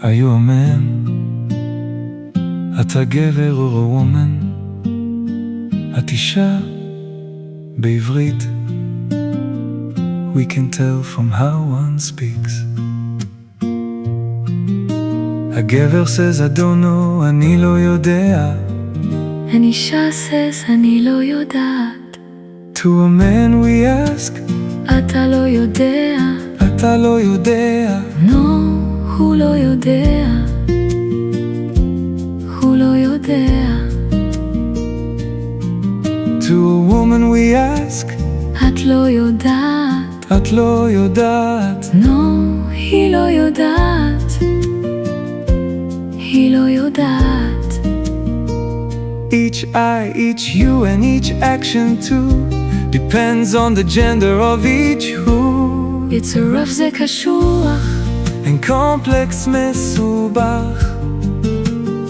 Are you a man? אתה גבר or a woman? את אישה בעברית. We can tell from how one speaks. הגבר says I don't know, אני לא יודע. האישה says אני לא יודעת. To a man we ask, אתה לא יודע. אתה לא יודע. No, הוא לא יודע. הוא לא יודע. To a woman we ask, את לא יודעת. את לא יודעת. No, היא לא יודעת. היא לא יודעת. Each I, each you, and each action too depends on the gender of each who. It's a rough זה קשוח. And complex מסובך.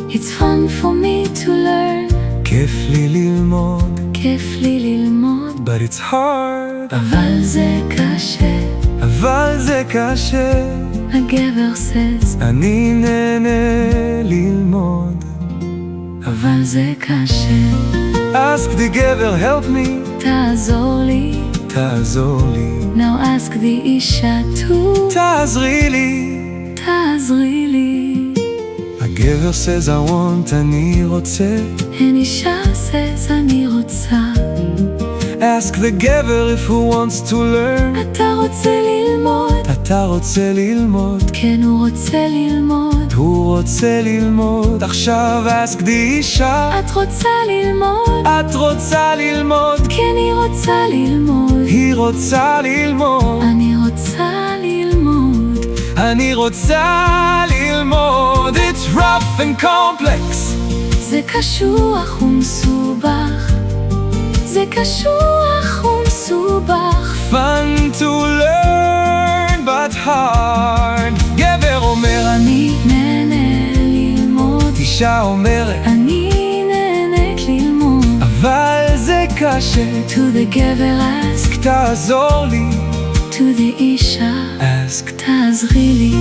It's fun for me to learn. כיף לי ללמוד, כיף לי ללמוד. but it's hard. אבל זה קשה. אבל זה קשה. הגבר says אני נהנה ללמוד, אבל זה קשה. ask the גבר help me, תעזור לי. תעזור לי. Now ask the אישה too. תעזרי לי. תעזרי לי. הגבר says I want, אני רוצה. הן אישה says אני רוצה. ask the גבר if he wants to learn. אתה רוצה ללמוד? אתה רוצה ללמוד. כן, הוא רוצה ללמוד. הוא רוצה ללמוד. עכשיו ask the אישה. את רוצה ללמוד? את רוצה ללמוד. כן, היא רוצה ללמוד. היא רוצה ללמוד. אני רוצה ללמוד. אני רוצה ללמוד. It's rough and complex. זה קשוח ומסובך. זה קשוח ומסובך. Fun to learn but hard. גבר אומר אני נהנה ללמוד. אישה אומרת אני נהנית ללמוד. אבל זה קשה. To the גבר ask. תעזור לי. To the אישה ask. תעזרי לי.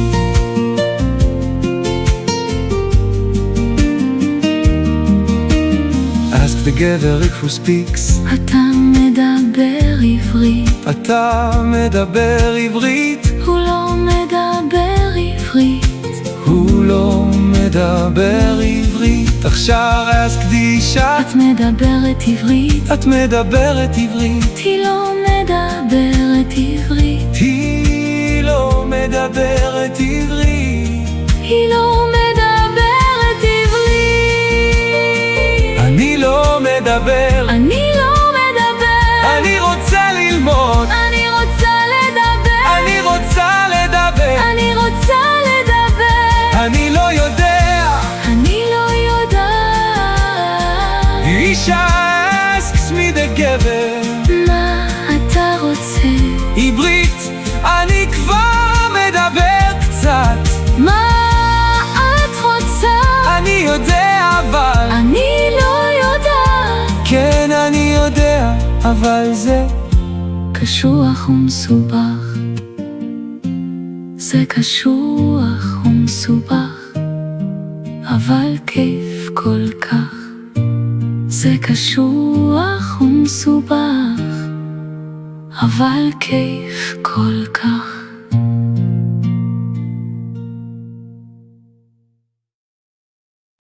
ask the גבר if he speaks. אתה מדבר עברית. אתה מדבר עברית. הוא לא מדבר עברית. הוא לא מדבר עברית. עכשיו ask the אישה. את מדברת עברית. את מדברת עברית. היא לא מדברת עברית. היא לא מדברת עברית. היא לא מדברת עברית. אני לא מדבר. אני לא מדבר. אני רוצה ללמוד. אני רוצה לדבר. אני רוצה לדבר. אני רוצה לדבר. אני לא יודע. אני לא יודעת. אישה asks me the גבר. מה אתה רוצה? עברית, אני כבר מדבר קצת. מה את רוצה? אני יודע אבל. אני לא יודעת. כן אני יודע אבל זה קשוח ומסובך. זה קשוח ומסובך. אבל כיף כל כך. זה קשוח ומסובך. אבל כיף כל כך.